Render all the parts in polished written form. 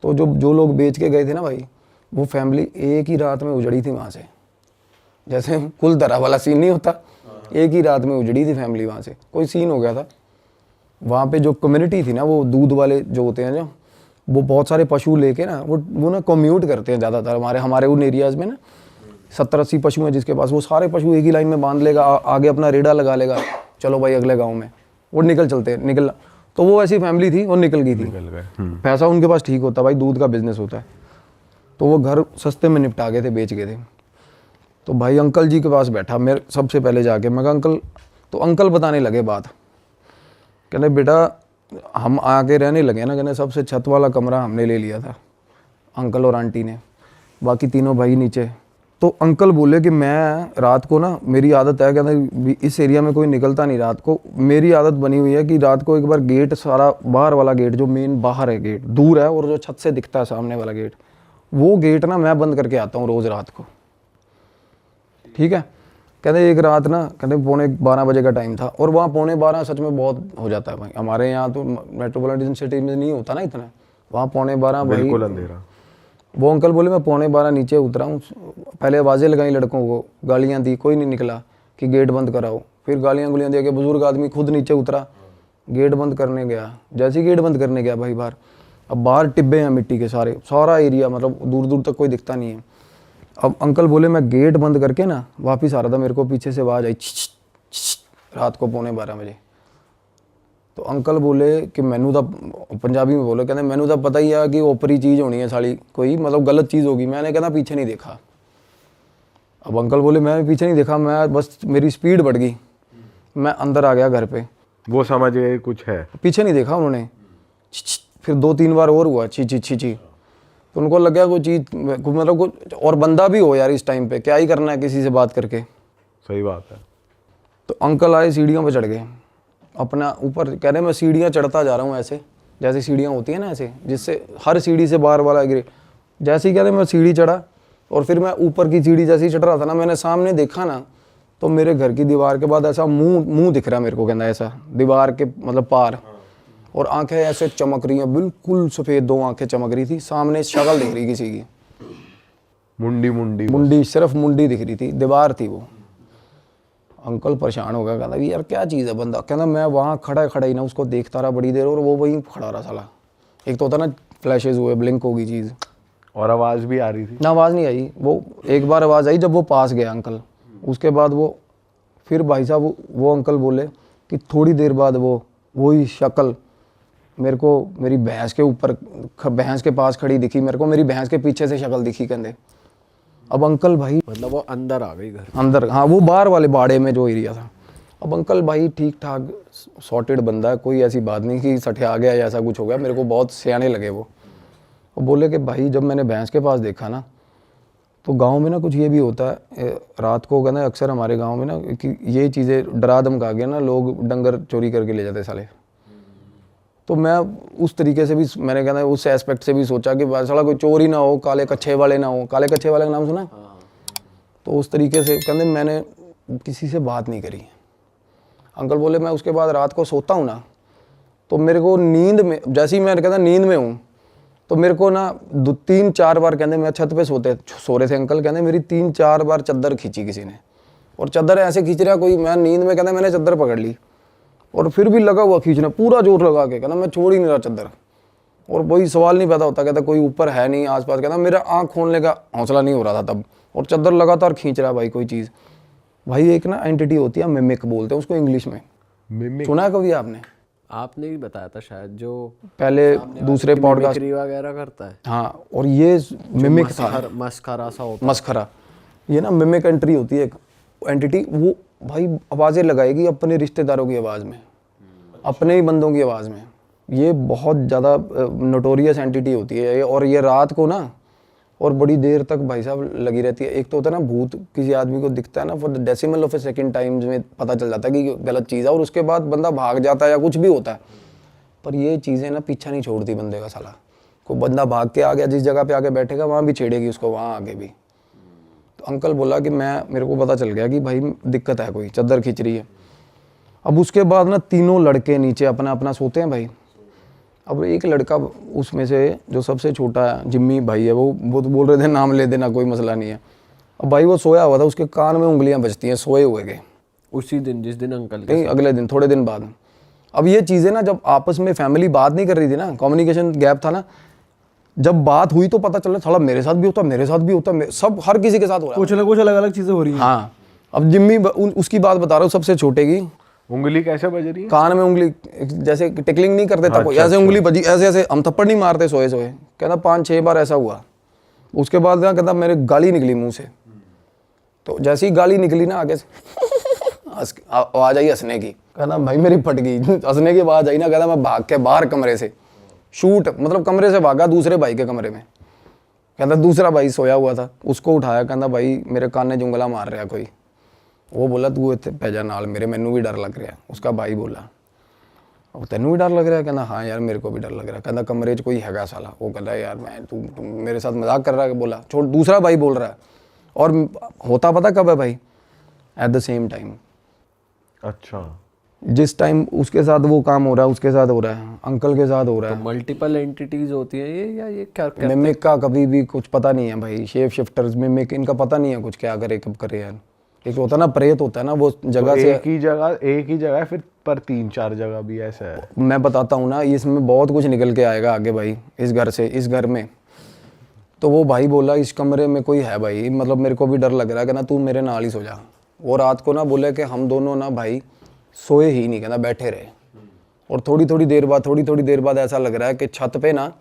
तो जो जो लोग बेच के गए थे ना भाई, वो फैमिली एक ही रात में उजड़ी थी वहाँ से। जैसे कुल तरह वाला सीन नहीं होता, एक ही रात में उजड़ी थी फैमिली वहाँ से। कोई सीन हो गया था वहाँ पे। जो कम्युनिटी थी ना, वो दूध वाले जो होते हैं, जो वो बहुत सारे पशु लेके ना वो ना कम्यूट करते हैं ज़्यादातर हमारे उन एरियाज़ में ना। 70-80 पशु हैं जिसके पास, वो सारे पशु एक ही लाइन में बांध लेगा, आगे अपना रेड़ा लगा लेगा, चलो भाई अगले गाँव में, वो निकल चलते हैं निकल। तो वो ऐसी फैमिली थी, वो निकल गई थी। पैसा उनके पास ठीक होता भाई, दूध का बिजनेस होता है। तो वो घर सस्ते में निपटा गए थे, बेच गए थे। तो भाई अंकल जी के पास बैठा मेरे सबसे पहले जाके, मैं कहा अंकल, तो अंकल बताने लगे बात। कहने बेटा हम आके रहने लगे ना, कहने सबसे छत वाला कमरा हमने ले लिया था, अंकल और आंटी ने, बाकी तीनों भाई नीचे। तो अंकल बोले कि मैं रात को ना, मेरी आदत है, कहते इस एरिया में कोई निकलता नहीं रात को, मेरी आदत बनी हुई है कि रात को एक बार गेट सारा बाहर वाला गेट, जो मेन बाहर है गेट दूर है, और जो छत से दिखता है सामने वाला गेट, वो गेट ना मैं बंद करके आता हूँ रोज़ रात को। ठीक है। कहते एक रात ना, कहते 11:45 बजे का टाइम था, और वहाँ 11:45 सच में बहुत हो जाता है भाई। हमारे यहाँ तो मेट्रोपॉलिटन सिटी में नहीं होता ना इतना, वहाँ 11:45 भाई बिल्कुल अंधेरा। वो अंकल बोले मैं 11:45 नीचे उतरा हूँ, पहले आवाज़ें लगाई लड़कों को, गालियाँ दी, कोई नहीं निकला कि गेट बंद कराओ। फिर गालियाँ गुलियाँ दे के बुजुर्ग आदमी खुद नीचे उतरा, गेट बंद करने गया। जैसे ही गेट बंद करने गया भाई बाहर, अब बाहर टिब्बे हैं मिट्टी के सारे, सारा एरिया मतलब दूर दूर तक कोई दिखता नहीं है। अब अंकल बोले मैं गेट बंद करके ना वापिस आ रहा था, मेरे को पीछे से आवाज़ आई रात को 11:45 बजे। तो अंकल बोले कि मैनू तो, पंजाबी में बोले, कहते मैनू तो पता ही है कि ओपरी चीज़ होनी है साली, कोई मतलब गलत चीज़ होगी। मैंने कहना पीछे नहीं देखा। अब अंकल बोले मैं पीछे नहीं देखा, मैं बस मेरी स्पीड बढ़ गई, मैं अंदर आ गया घर पे। वो समझ गए कुछ है, पीछे नहीं देखा उन्होंने। फिर 2-3 बार और हुआ छी छी छी छी, तो उनको लग गया कोई चीज़, मतलब कुछ और बंदा भी हो यार इस टाइम पे, क्या ही करना है किसी से बात करके। सही बात है। तो अंकल आए, सीढ़ियों पे चढ़ गए अपना ऊपर, कह रहे मैं सीढ़ियाँ चढ़ता जा रहा हूँ ऐसे, जैसे सीढ़ियाँ होती हैं ना ऐसे, जिससे हर सीढ़ी से बार वाला गिरे। जैसे ही कह रहे मैं सीढ़ी चढ़ा, और फिर मैं ऊपर की सीढ़ी जैसे ही चढ़ रहा था ना, मैंने सामने देखा ना, तो मेरे घर की दीवार के बाद ऐसा मुंह दिख रहा मेरे को, कहना ऐसा दीवार के मतलब पार, और आंखें ऐसे चमक रही हैं, बिल्कुल सफ़ेद 2 आंखें चमक रही थी, सामने शक्ल दिख रही किसी की, मुंडी सिर्फ मुंडी दिख रही थी, दीवार थी वो। अंकल परेशान हो गया, कहता यार क्या चीज़ है। बंदा कहना मैं वहाँ खड़ा ही ना उसको देखता रहा बड़ी देर, और वो वहीं खड़ा रहा साला। एक तो होता ना फ्लैशेज हुए, ब्लिंक होगी चीज़, और आवाज़ भी आ रही थी ना। आवाज़ नहीं आई, वो एक बार आवाज़ आई जब वो पास गया अंकल, उसके बाद वो फिर भाई साहब वो अंकल बोले कि थोड़ी देर बाद वही शक्ल मेरे को मेरी भैंस के ऊपर, भैंस के पास खड़ी दिखी मेरे को, मेरी भैंस के पीछे से शक्ल दिखी कहते। अब अंकल भाई मतलब वो अंदर आ गई घर अंदर, हाँ वो बाहर वाले बाड़े में जो एरिया था। अब अंकल भाई ठीक ठाक सॉर्टेड बंदा है, कोई ऐसी बात नहीं कि सठे आ गया या ऐसा कुछ हो गया, मेरे को बहुत सियाने लगे वो बोले कि भाई जब मैंने भैंस के पास देखा ना, तो गांव में ना कुछ ये भी होता है रात को, कहना अक्सर हमारे गांव में ना कि ये चीज़ें डरा धमका के ना लोग डंगर चोरी करके ले जाते साले। तो मैं उस तरीके से भी, मैंने कहना उस एस्पेक्ट से भी सोचा कि साला कोई चोर ही ना हो, काले कच्छे वाले ना हो। काले कच्छे वाले का नाम सुना? तो उस तरीके से कहते मैंने किसी से बात नहीं करी। अंकल बोले मैं उसके बाद रात को सोता हूँ ना, तो मेरे को नींद में, जैसे ही मैं कहता नींद में हूँ, तो मेरे को ना 3-4 बार कहते मैं छत पे सो रहे थे अंकल, कहते मेरी 3-4 बार चादर खींची किसी ने, और चादर ऐसे खींच रहा कोई, मैं नींद में कहते मैंने चादर पकड़ ली, और फिर भी लगा हुआ खींचना पूरा जोर लगा के, कहना मैं छोड़ ही नहीं रहा चादर, और वही सवाल नहीं पैदा होता, कहता कोई ऊपर है नहीं आसपास, कहता मेरा आँख खोलने का हौसला नहीं हो रहा था तब, और चादर लगातार खींच रहा भाई कोई चीज़। भाई एक ना एंटिटी होती है, मिमिक बोलते हैं उसको इंग्लिश में, सुना है कभी आपने? आपने भी बताया था शायद, जो पहले दूसरे पॉडकास्ट वगैरह करता है। हाँ, और ये मिमिक था, मस्खरा सा होता, मस्खरा, ये ना मिमिक एंट्री होती है एक एंटिटी, वो भाई आवाज़ें लगाएगी अपने रिश्तेदारों की आवाज़ में, अपने ही बंदों की आवाज़ में। ये बहुत ज़्यादा नोटोरियस एंटिटी होती है, और ये रात को ना और बड़ी देर तक भाई साहब लगी रहती है। एक तो होता है ना भूत, किसी आदमी को दिखता है ना, for the decimal of A second times में पता चल जाता है कि गलत चीज़ है, और उसके बाद बंदा भाग जाता है या कुछ भी होता है, पर ये चीज़ें ना पीछा नहीं छोड़ती बंदे का। साला को बंदा भाग के आ गया, जिस जगह पे आके बैठेगा वहाँ भी छेड़ेगी उसको, वहाँ आगे भी। तो अंकल बोला कि मेरे को पता चल गया कि भाई दिक्कत है, कोई चादर खींच रही है। अब उसके बाद ना तीनों लड़के नीचे अपना अपना सोते हैं भाई, अब एक लड़का उसमें से जो सबसे छोटा जिम्मी भाई है, वो तो बोल रहे थे नाम ले देना, कोई मसला नहीं है। अब भाई वो सोया हुआ था, उसके कान में उंगलियां बजती हैं सोए हुए के। उसी दिन जिस दिन अंकल के नहीं, अगले दिन, थोड़े दिन बाद। अब ये चीज़ें ना, जब आपस में फैमिली बात नहीं कर रही थी ना, कम्युनिकेशन गैप था ना, जब बात हुई तो पता चला साला मेरे साथ भी होता, मेरे साथ भी होता, सब हर किसी के साथ हो रहा है। कुछ ना कुछ अलग अलग चीजें हो रही हैं। हाँ, अब जिम्मी उसकी बात बता रहा हूँ, सबसे छोटे की। उंगली कैसे बज रही है? कान में उंगली, जैसे टिकलिंग नहीं करते तब ऐसे उंगली बजी, ऐसे ऐसे। हम थप्पड़ नहीं मारते सोए सोए, कहता 5-6 बार ऐसा हुआ। उसके बाद ना कहता मेरे गाली निकली मुंह से। तो जैसी गाली निकली ना आगे से आवाज आई हंसने की, कहता भाई मेरी फट गई। हंसने की आवाज आई ना, कहता मैं भाग के बाहर कमरे से शूट, मतलब कमरे से भागा दूसरे भाई के कमरे में। कहता दूसरा भाई सोया हुआ था, उसको उठाया, कहता भाई मेरे कान ने जुंगला मार रहा कोई। वो बोला तू इत्थे पै जा नाल मेरे, मैनू भी डर लग रहा। उसका भाई बोला और तेनू भी डर लग रहा है? कहना हाँ यार मेरे को भी डर लग रहा है। कहता कमरे 'च कोई हैगा साला। वो कहता यार मैं तू मेरे साथ मजाक कर रहा है। बोला छोड़, दूसरा भाई बोल रहा है। और होता पता कब है भाई? At the same time. अच्छा, जिस टाइम उसके साथ वो काम हो रहा है, उसके साथ हो रहा है, अंकल के साथ हो रहा है। मल्टीपल एंटिटीज होती हैं ये, या ये क्या क्या? मिमिक का कभी भी कुछ पता नहीं है भाई। शेप शिफ्टर्स, मिमिक, इनका पता नहीं है कुछ क्या करे कब करे यार। एक होता है ना प्रेत होता है ना, वो जगह से एक ही जगह है फिर, पर 3-4 जगह भी ऐसा है। मैं बताता हूँ ना, इसमें बहुत कुछ निकल के आएगा आगे भाई। इस घर से, इस घर में तो वो भाई बोला इस कमरे में कोई है भाई, मतलब मेरे को भी डर लग रहा है। कहना तू मेरे नाल ही सो जा। वो रात को ना बोले कि हम दोनों ना भाई सोए ही नहीं, कहना बैठे रहे। और थोड़ी थोड़ी देर बाद ऐसा लग रहा है कि छत पे ना,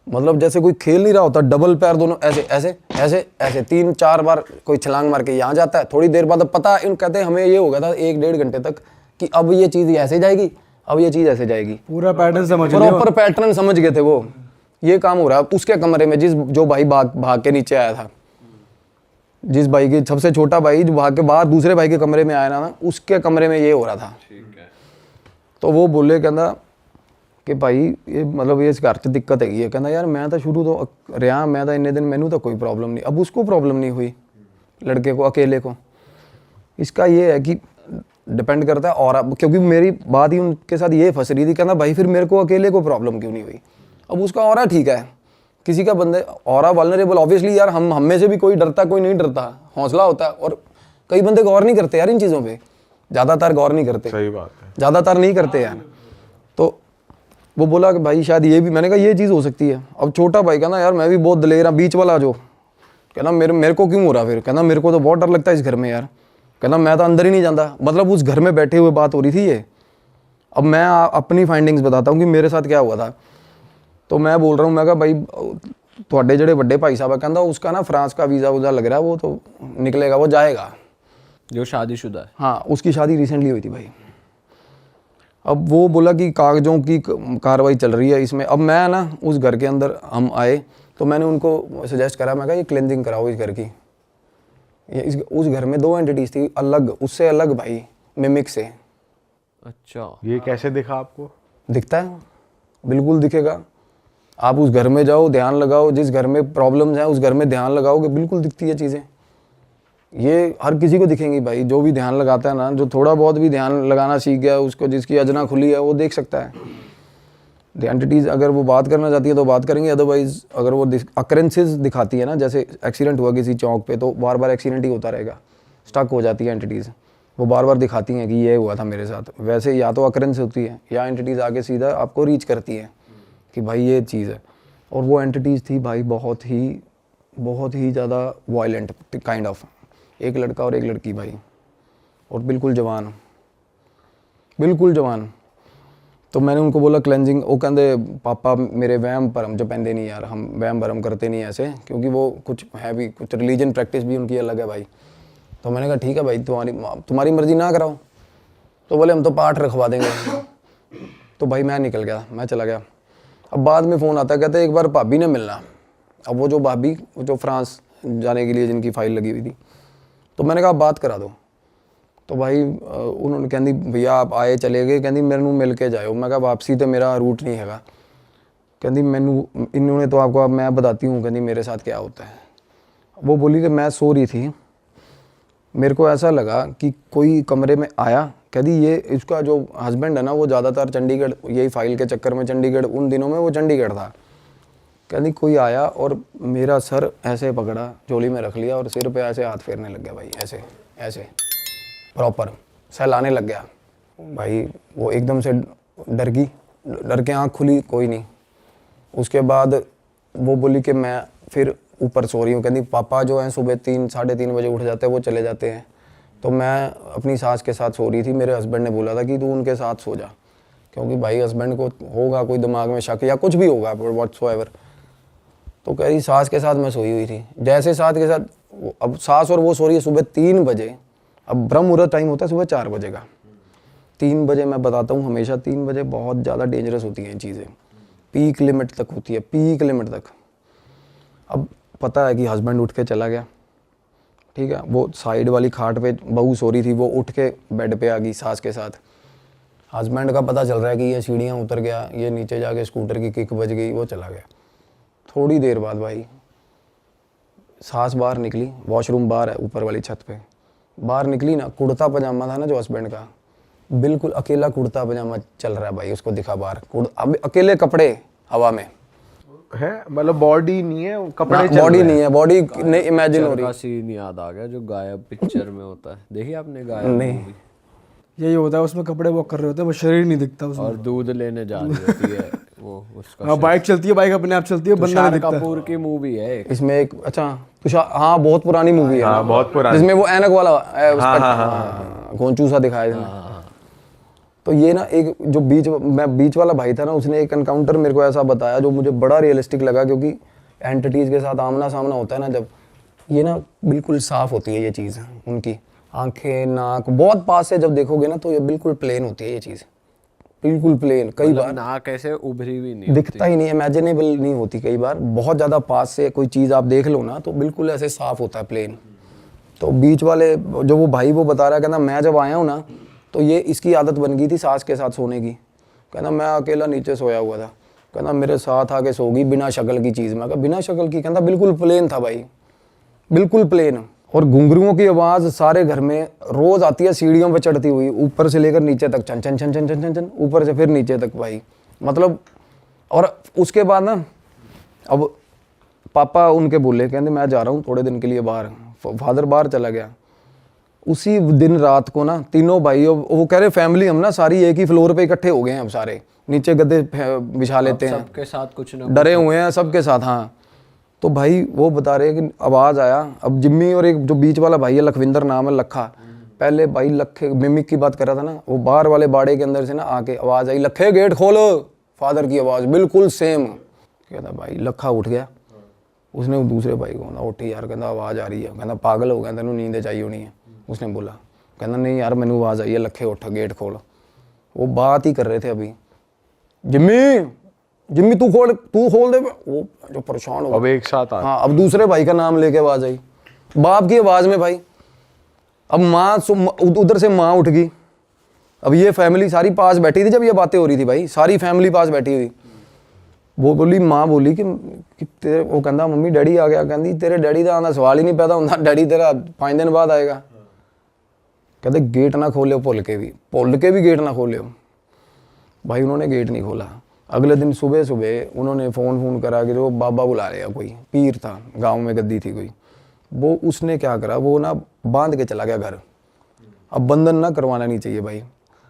मतलब जैसे कोई खेल नहीं रहा होता, डबल पैर दोनों ऐसे ऐसे ऐसे ऐसे 3-4 बार कोई छलांग मार के यहाँ जाता है। थोड़ी देर बाद पता इन कहते हैं हमें ये हो गया था 1-1.5 घंटे तक कि अब ये चीज़ ऐसे जाएगी, अब ये चीज़ ऐसे जाएगी। पूरा पैटर्न समझ लिया। प्रॉपर पैटर्न समझ गए थे वो। ये काम हो रहा है उसके कमरे में, जो भाई भाग के नीचे आया था, जिस भाई की सबसे छोटा भाई जो भाग के बाहर दूसरे भाई के कमरे में आया ना, उसके कमरे में ये हो रहा था। तो वो बोले कहना कि भाई ये मतलब ये इस घर च दिक्कत हैगी है। कहना यार मैं तो शुरू तो रहा, मैं तो इन्ने दिन मैनू तो कोई प्रॉब्लम नहीं। अब उसको प्रॉब्लम नहीं हुई, लड़के को, अकेले को। इसका ये है कि डिपेंड करता है। और क्योंकि मेरी बात ही उनके साथ ये फंस रही थी, कहना भाई फिर मेरे को अकेले को प्रॉब्लम क्यों नहीं हुई? अब उसका ऑरा ठीक है, किसी का बंदे ऑरा वल्नरेबल। ऑब्वियसली यार हम में से भी कोई डरता कोई नहीं डरता, हौसला होता है। और कई बंदे गौर नहीं करते यार इन चीज़ों पे, ज़्यादातर गौर नहीं करते। सही बात है, ज़्यादातर नहीं करते यार। तो वो बोला कि भाई शायद ये भी, मैंने कहा ये चीज़ हो सकती है। अब छोटा भाई कहना यार मैं भी बहुत दलेर हूँ, बीच वाला जो कहना मेरे को क्यों हो रहा? फिर कहना मेरे को तो बहुत डर लगता है इस घर में यार। कहना मैं तो अंदर ही नहीं जाता। मतलब उस घर में बैठे हुए बात हो रही थी ये। अब मैं अपनी फाइंडिंग्स बताता हूँ कि मेरे साथ क्या हुआ था। तो मैं बोल रहा हूँ, मैं कहा भाई थोड़े जड़े बड़े भाई साहब कहता उसका ना फ्रांस का वीज़ा वूज़ा लग रहा है, वो तो निकलेगा, वो जाएगा। जो शादीशुदा है? हाँ, उसकी शादी रिसेंटली हुई थी भाई। अब वो बोला कि कागजों की कार्रवाई चल रही है इसमें। अब मैं ना उस घर के अंदर हम आए तो मैंने उनको सजेस्ट करा, मैं कहा ये क्लेंजिंग कराओ इस घर की। उस घर में 2 एंटिटीज थी अलग, उससे अलग भाई, मिमिक से। अच्छा, ये कैसे दिखा आपको? दिखता है, बिल्कुल दिखेगा। आप उस घर में जाओ, ध्यान लगाओ, जिस घर में प्रॉब्लम्स हैं उस घर में ध्यान लगाओगे, बिल्कुल दिखती है चीज़ें। ये हर किसी को दिखेंगी भाई, जो भी ध्यान लगाता है ना, जो थोड़ा बहुत भी ध्यान लगाना सीख गया, उसको जिसकी अजना खुली है वो देख सकता है। द एंटिटीज़ अगर वो बात करना चाहती है तो बात करेंगे, अदरवाइज अगर वो अकरेंसेस दिखाती है ना, जैसे एक्सीडेंट हुआ किसी चौक पे तो बार बार एक्सीडेंट ही होता रहेगा, स्टक हो जाती है एंटिटीज़, वो बार बार दिखाती हैं कि ये हुआ था मेरे साथ। वैसे या तो अकरेंस होती है या एंटिटीज़ आगे सीधा आपको रीच करती है कि भाई ये चीज़ है। और वो एंटिटीज़ थी भाई बहुत ही ज़्यादा वायलेंट काइंड ऑफ। एक लड़का और एक लड़की भाई, और बिल्कुल जवान। तो मैंने उनको बोला क्लेंजिंग, वो कहते पापा मेरे वहम भरम जो पैंदे नहीं यार, हम वहम भरम करते नहीं ऐसे, क्योंकि वो कुछ है भी, कुछ रिलीजन प्रैक्टिस भी उनकी अलग है भाई। तो मैंने कहा ठीक है भाई, तुम्हारी मर्जी ना कराओ। तो बोले हम तो पाठ रखवा देंगे। तो भाई मैं निकल गया, मैं चला गया। अब बाद में फ़ोन आता, कहते एक बार भाभी ने मिलना। अब वो जो भाभी जो फ्रांस जाने के लिए जिनकी फ़ाइल लगी हुई थी, तो मैंने कहा बात करा दो। तो भाई उन्होंने कहती भैया आप आए चले गए, कहती मेरे मिल के जाओ। मैं कहा वापसी तो मेरा रूट नहीं हैगा। कहती मैनू इन्होंने तो आपको, अब मैं बताती हूँ कहती मेरे साथ क्या होता है। वो बोली कि मैं सो रही थी, मेरे को ऐसा लगा कि कोई कमरे में आया, कहती ये इसका जो हस्बैंड है ना वो ज़्यादातर चंडीगढ़, यही फाइल के चक्कर में चंडीगढ़, उन दिनों में वो चंडीगढ़ था। कहती कोई आया और मेरा सर ऐसे पकड़ा, झोली में रख लिया और सिर पे ऐसे हाथ फेरने लग गया भाई, ऐसे ऐसे प्रॉपर सहलाने लग गया भाई। वो एकदम से डर के आँख खुली, कोई नहीं। उसके बाद वो बोली कि मैं फिर ऊपर सो रही हूँ। कहती पापा जो हैं सुबह 3-3:30 बजे उठ जाते हैं, वो चले जाते हैं, तो मैं अपनी सास के साथ सो रही थी। मेरे हस्बैंड ने बोला था कि तू उनके साथ सो जा, क्योंकि भाई हस्बैंड को होगा कोई दिमाग में शक या कुछ भी होगा व्हाट्सोएवर। तो कह रही सास के साथ मैं सोई हुई थी। जैसे सास के साथ, अब सास और वो सो रही है सुबह 3 बजे। अब ब्रह्म मुहूर्त टाइम होता है सुबह 4 बजे का। 3 बजे मैं बताता हूँ, हमेशा 3 बजे बहुत ज़्यादा डेंजरस होती हैं ये चीज़ें, पीक लिमिट तक होती है, पीक लिमिट तक। अब पता है कि हस्बैंड उठ के चला गया, ठीक है। वो साइड वाली खाट पे बहू सो रही थी, वो उठ के बेड पे आ गई सास के साथ। हस्बैंड का पता चल रहा है कि ये सीढ़ियाँ उतर गया, ये नीचे जाके स्कूटर की किक बज गई, वो चला गया। थोड़ी देर बाद भाई सास बाहर निकली, वॉशरूम बाहर है ऊपर वाली छत पे, बाहर निकली ना, कुर्ता पजामा था ना जो हस्बैंड का, बिल्कुल अकेला कुर्ता पजामा चल रहा है भाई, उसको दिखा बाहर। अब अकेले कपड़े हवा में है, मतलब बॉडी नहीं है, कपड़े चल बॉडी रहे नहीं है, बॉडी नहीं इमेजिन हो का रही। सीन याद आ गया जो गायब पिक्चर में होता है, देखिए आपने गायब नहीं। movie? यही होता है, उसमें कपड़े वॉक कर रहे होते हैं, वो शरीर नहीं दिखता उसमें। और दूध लेने जा रही होती है वो उसका। हाँ, बाइक चलती है, बाइक अपने आप चलती है, बंदा तुषार नहीं दिखता। कपूर की मूवी है एक। इसमें एक अच्छा तुषार, हाँ बहुत पुरानी मूवी है, हाँ, बहुत पुरानी। जिसमें वो ऐनक वाला घोंचू सा दिखाया इसमें। तो ये ना एक जो बीच वाला भाई था ना, उसने एक एनकाउंटर मेरे को ऐसा बताया जो मुझे बड़ा रियलिस्टिक लगा, क्योंकि एंटिटीज के साथ आमना सामना होता है ना जब, ये ना बिल्कुल साफ होती है ये चीज़, उनकी आंखें नाक बहुत पास से जब देखोगे ना तो ये बिल्कुल प्लेन होती है ये चीज़, बिल्कुल प्लेन। कई बार नाक ऐसे उभरी हुई नहीं दिखता ही नहीं, इमेजिनेबल नहीं होती। कई बार बहुत ज़्यादा पास से कोई चीज़ आप देख लो ना तो बिल्कुल ऐसे साफ होता है प्लेन। तो बीच वाले जो वो भाई वो बता रहा है, कहना मैं जब आया हूँ ना तो ये इसकी आदत बन गई थी सास के साथ सोने की। कहना मैं अकेला नीचे सोया हुआ था, कहना मेरे साथ आके सो गई बिना शक्ल की चीज़ में। कहा बिना शक्ल की? कहता बिल्कुल प्लेन था भाई, बिल्कुल प्लेन। और घुंघरुओं की आवाज़ सारे घर में रोज़ आती है, सीढ़ियों पे चढ़ती हुई, ऊपर से लेकर नीचे तक, छन छन छन छन छन छन छन, ऊपर से फिर नीचे तक भाई, मतलब। और उसके बाद ना अब पापा उनके बोले, कहते मैं जा रहा हूँ थोड़े दिन के लिए बाहर। फादर बाहर चला गया। उसी दिन रात को ना तीनों भाई, वो कह रहे फैमिली हम ना सारी एक ही फ्लोर पे इकट्ठे हो गए हैं, अब सारे नीचे गद्दे बिछा लेते हैं, सबके साथ कुछ ना डरे हुए हैं सबके साथ। हाँ, तो भाई वो बता रहे कि आवाज़ आया। अब जिम्मी और एक जो बीच वाला भाई है लखविंदर नाम है, लखा, पहले भाई लखे मिमिक की बात कर रहा था ना, वो बाहर वाले बाड़े के अंदर से ना आके आवाज़ आई, लखे गेट खोलो। फादर की आवाज़ बिल्कुल सेम। कहता भाई लखा उठ गया। उसने दूसरे भाई को, उठी यार, कहता आवाज़ आ रही है। कहता पागल हो गया, तेनों नींद चाहिए होनी है। उसने बोला, कहता नहीं यार मैंने आवाज़ आई है, लखे उठ गेट खोल। वो बात ही कर रहे थे अभी, जिम्मी जिम्मी तू खोल दे। वो जो परेशान हो अब एक साथ आ। हाँ, अब दूसरे भाई का नाम लेके आवाज़ आई, बाप की आवाज़ में भाई। अब माँ उधर से माँ उठ गई। अब ये फैमिली सारी पास बैठी थी जब ये बातें हो रही थी भाई, सारी फैमिली पास बैठी हुई। वो बोली, माँ बोली कि तेरे, वो कहता मम्मी डैडी आ गया। कहती तेरे डैडी का आना सवाल ही नहीं पैदा होता, डैडी तेरा 5 दिन बाद आएगा। कहते गेट ना खोले, भुल के भी गेट ना खोले। भाई उन्होंने गेट नहीं खोला। अगले दिन सुबह सुबह उन्होंने फ़ोन करा कि जो बाबा बुला रहे हैं, कोई पीर था गांव में, गद्दी थी कोई। वो उसने क्या करा, वो ना बांध के चला गया घर। अब बंधन ना करवाना नहीं चाहिए भाई,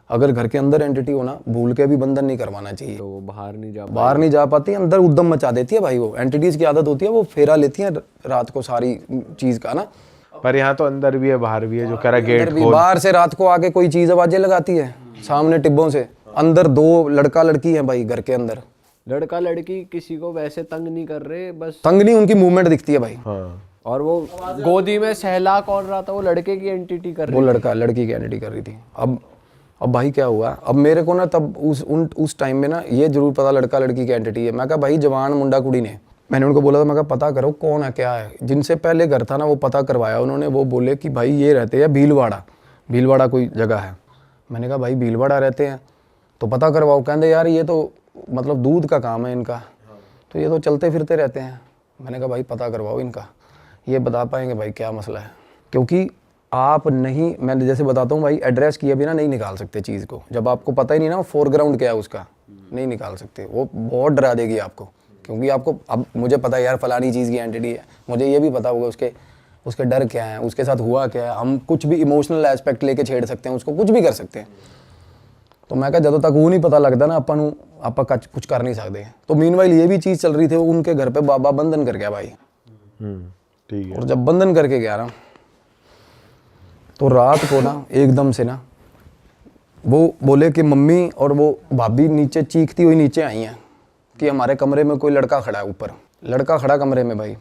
अगर घर के अंदर एंटिटी हो ना, भूल के भी बंधन नहीं करवाना चाहिए। तो वो बाहर नहीं जा पाती, अंदर उद्दम मचा देती है भाई। वो एंटिटीज़ की आदत होती है, वो फेरा लेती है रात को सारी चीज़ का ना। पर यहाँ तो अंदर भी है बाहर भी है, जो कह रहा गेट खोल। बाहर से रात को आके कोई चीज़ आवाज़ें लगाती है सामने टिब्बों से। अंदर 2 लड़का लड़की है भाई घर के अंदर। लड़का लड़की किसी को वैसे तंग नहीं कर रहे, बस तंग नहीं, उनकी मूवमेंट दिखती है भाई। हाँ। और वो गोदी में सहला कौन रहा था, वो लड़के की एंटिटी कर रही वो लड़का लड़की की एंटिटी कर रही थी। अब भाई क्या हुआ, अब मेरे को ना तब उस टाइम में ना ये जरूर पता लड़का लड़की की एंटिटी है। मैं कहा भाई जवान मुंडा कुड़ी ने, मैंने उनको बोला था, मैं कहा पता करो कौन है क्या है। जिनसे पहले घर था ना वो पता करवाया उन्होंने। वो बोले कि भाई ये रहते हैं भीलवाड़ा कोई जगह है। मैंने कहा भाई भीलवाड़ा रहते हैं तो पता करवाओ। कहते यार ये तो मतलब दूध का काम है इनका, तो ये तो चलते फिरते रहते हैं। मैंने कहा भाई पता करवाओ इनका, ये बता पाएंगे भाई क्या मसला है। क्योंकि आप नहीं, मैं जैसे बताता हूँ भाई, एड्रेस किए बिना नहीं निकाल सकते चीज़ को। जब आपको पता ही नहीं ना फोरग्राउंड क्या है उसका, नहीं निकाल सकते। वो बहुत डरा देगी आपको, क्योंकि आपको अब मुझे पता है यार फलानी चीज़ की एंटिटी है, मुझे ये भी पता होगा उसके डर क्या है, उसके साथ हुआ क्या है। हम कुछ भी इमोशनल एस्पेक्ट लेके छेड़ सकते हैं उसको, कुछ भी कर सकते हैं। तो मैं कहा ਜਦੋਂ तक वो नहीं पता लगता ना ਆਪਾਂ ਨੂੰ ਆਪਾਂ कुछ कर नहीं सकते। तो मीनवाइल ये भी चीज़ चल रही थी, उनके घर पे बाबा बंधन कर गया भाई। ठीक है। और जब बंधन करके गया ना, तो रात को ना एकदम से ना वो बोले कि मम्मी और वो भाभी नीचे चीखती हुई नीचे आई हैं कि हमारे कमरे में कोई लड़का खड़ा है। ऊपर लड़का खड़ा कमरे में भाई,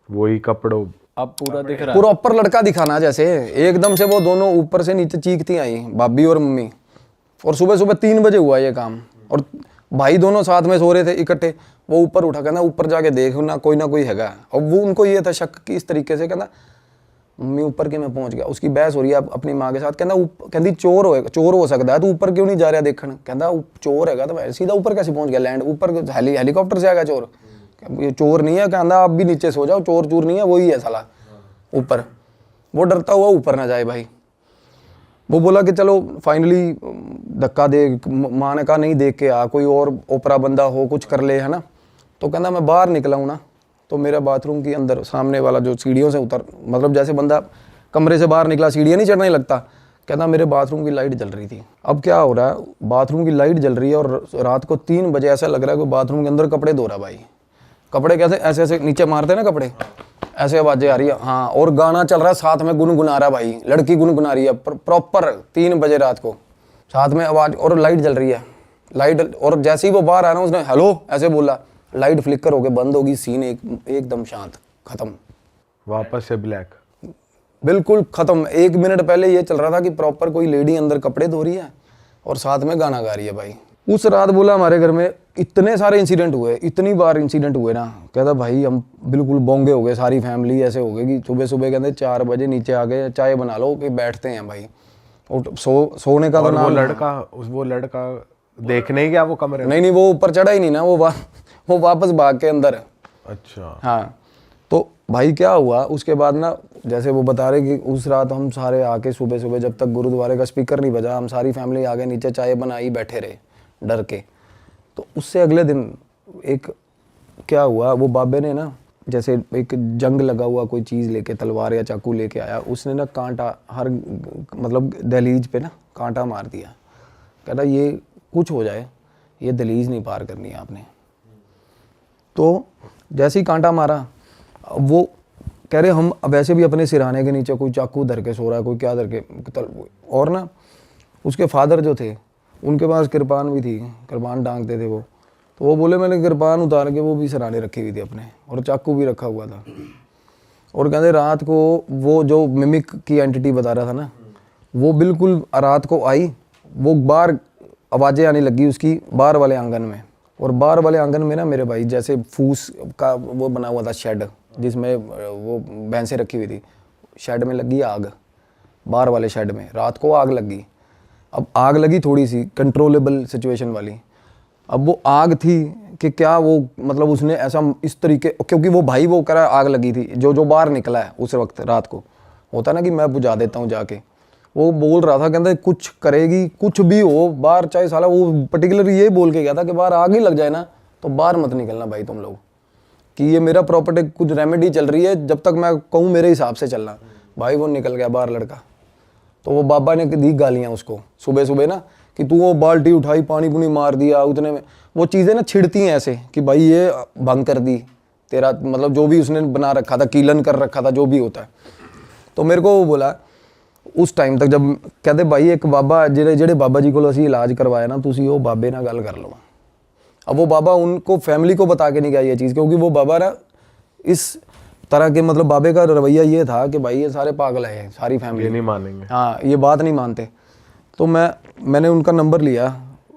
वही कपड़ों। अब पूरा दिख रहा है। प्रॉपर लड़का दिखाना जैसे। एकदम से वो दोनों ऊपर से नीचे चीखती आई, भाभी और मम्मी। और सुबह सुबह 3 बजे हुआ ये काम, और भाई दोनों साथ में सो रहे थे इकट्ठे। वो ऊपर उठा, कहना ऊपर जाके देख ना कोई हैगा। और वो उनको ये था शक कि इस तरीके से, कहना मम्मी ऊपर के मैं पहुंच गया। उसकी बहस हो रही है अपनी माँ के साथ। कहती चोर हो सकता है, तू ऊपर क्यों नहीं जा रहा देखने। कहता चोर हैगा तो सीधा ऊपर कैसे पहुंच गया, लैंड ऊपर हेलीकॉप्टर से आएगा चोर। ये चोर नहीं है, कहता आप भी नीचे सो जाओ, चोर चूर नहीं है, वही है साला ऊपर। वो डरता हुआ ऊपर ना जाए भाई। वो बोला कि चलो फाइनली धक्का दे, माँ ने कहा नहीं देख के आ, कोई और ओपरा बंदा हो कुछ कर ले, है ना। तो कहना मैं बाहर निकला हूँ ना, तो मेरा बाथरूम के अंदर सामने वाला जो सीढ़ियों से उतर, मतलब जैसे बंदा कमरे से बाहर निकला सीढ़ियाँ नहीं चढ़ने लगता, कहना मेरे बाथरूम की लाइट जल रही थी। अब क्या हो रहा है, बाथरूम की लाइट जल रही है और रात को 3 बजे ऐसा लग रहा है कि बाथरूम के अंदर कपड़े धो रहा भाई। कपड़े कैसे ऐसे ऐसे नीचे मारते हैं ना कपड़े, ऐसे आवाजें आ रही है। हाँ, और गाना चल रहा है साथ में, गुनगुना रहा भाई, लड़की गुनगुना रही है प्रॉपर 3 बजे रात को, साथ में आवाज, और लाइट जल रही है। लाइट, और जैसे ही वो बाहर आया ना, उसने हेलो ऐसे बोला, लाइट फ्लिकर होके बंद होगी, सीन एकदम शांत, खत्म, वापस से ब्लैक, बिल्कुल खत्म। 1 मिनट पहले ये चल रहा था कि प्रॉपर कोई लेडी अंदर कपड़े धो रही है और साथ में गाना गा रही है भाई। उस रात बोला हमारे घर में इतने सारे इंसिडेंट हुए, इतनी बार इंसिडेंट हुए ना, कहता भाई हम बिल्कुल बोंगे हो गए, सारी फैमिली ऐसे हो गई कि सुबह सुबह कहते 4 बजे नीचे आ गए, चाय बना लो कि बैठते हैं भाई। और सोने का तो और नाम, वो लड़का देखने ही गया वो कमरे में? नहीं वो ऊपर चढ़ा ही नहीं ना, वो वापस भाग के अंदर। अच्छा। हाँ, तो भाई क्या हुआ उसके बाद ना, जैसे वो बता रहे कि उस रात हम सारे आके सुबह सुबह, जब तक गुरुद्वारे का स्पीकर नहीं बजा, हम सारी फैमिली आगे नीचे चाय बनाई बैठे रहे डर के। तो उससे अगले दिन एक क्या हुआ, वो बाबे ने ना जैसे एक जंग लगा हुआ कोई चीज़ लेके, तलवार या चाकू लेके आया, उसने ना कांटा हर मतलब दहलीज पे ना कांटा मार दिया। कहता ये कुछ हो जाए, ये दहलीज नहीं पार करनी है आपने। तो जैसे ही कांटा मारा, वो कह रहे हम वैसे भी अपने सिरहाने के नीचे कोई चाकू धर के सो रहा है, कोई क्या धर के, और ना उसके फादर जो थे उनके पास कृपान भी थी, कृपान टांगते थे वो। तो वो बोले मैंने कृपान उतार के वो भी सिरहाने रखी हुई थी अपने, और चाकू भी रखा हुआ था। और कहते रात को वो जो मिमिक की एंटिटी बता रहा था ना, वो बिल्कुल रात को आई, वो बाहर आवाज़ें आने लगी उसकी बाहर वाले आंगन में। और बाहर वाले आंगन में ना मेरे भाई जैसे फूस का वो बना हुआ था शेड, जिसमें वो भैंसें रखी हुई थी। शेड में लगी आग, बाहर वाले शेड में रात को आग लगी। अब आग लगी थोड़ी सी कंट्रोलेबल सिचुएशन वाली। अब वो आग थी कि क्या वो मतलब उसने ऐसा इस तरीके, क्योंकि वो भाई वो करा आग लगी थी, जो बाहर निकला है उस वक्त रात को, होता ना कि मैं बुझा देता हूँ जाके, वो बोल रहा था कहता कुछ करेगी, कुछ भी हो बाहर, चाहे साला वो पर्टिकुलर ये बोल के गया था कि बाहर आग ही लग जाए ना तो बाहर मत निकलना भाई तुम लोग, कि ये मेरा प्रॉपर्टी कुछ रेमेडी चल रही है, जब तक मैं कहूँ मेरे हिसाब से चलना। भाई वो निकल गया बाहर लड़का। तो वो बाबा ने दी गालियाँ उसको सुबह सुबह ना, कि तू वो बाल्टी उठाई पानी पुनी मार दिया, उतने में वो चीज़ें ना छिड़ती हैं ऐसे कि भाई ये भंग कर दी तेरा, मतलब जो भी उसने बना रखा था, कीलन कर रखा था, जो भी होता है। तो मेरे को वो बोला उस टाइम तक, जब कहते भाई एक बाबा जेड़े बाबा जी को असी इलाज करवाया ना, तुसी वो बाबे ना गल कर लो। अब वो बाबा उनको फैमिली को बता के नहीं गया ये चीज़, क्योंकि वो बाबा ना इस तरह के, मतलब बाबे का रवैया ये था कि भाई ये सारे पागल है, सारी फैमिली नहीं मानेंगे, हाँ ये बात नहीं मानते। तो मैंने उनका नंबर लिया,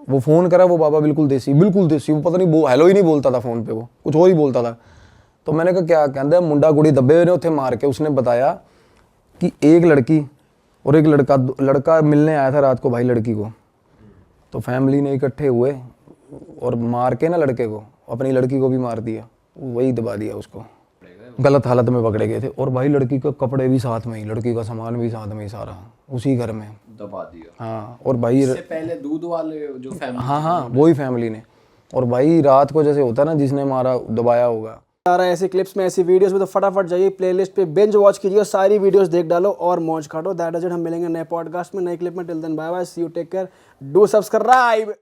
वो फ़ोन करा, वो बाबा बिल्कुल देसी, वो पता नहीं हेलो ही नहीं बोलता था फ़ोन पे, वो कुछ और ही बोलता था। तो मैंने कहा क्या, कहता मुंडा कुड़ी दबे हुए ने उत्थे मार के। उसने बताया कि एक लड़की और एक लड़का मिलने आया था रात को भाई लड़की को। तो फैमिली ने इकट्ठे हुए और मार के ना लड़के को, अपनी लड़की को भी मार दिया, वही दबा दिया उसको। गलत हालत में पकड़े गए थे। और भाई लड़की के कपड़े भी साथ में ही, लड़की का सामान भी साथ में ही, सारा उसी घर में दबा दिया। हाँ। और भाई इससे पहले दूध वाले जो फैमिली हाँ वही फैमिली ने। और भाई रात को जैसे होता है ना, जिसने मारा दबाया होगा। आ रहा है ऐसे क्लिप्स में, ऐसी वीडियोस में, तो फटाफट जाइए प्लेलिस्ट पे बिंज वॉच कीजिए, सारी वीडियोस देख डालो और मौज काटो। That is it. हम मिलेंगे नए पॉडकास्ट में, नए क्लिप में। Till then bye bye, see you, take care, do subscribe.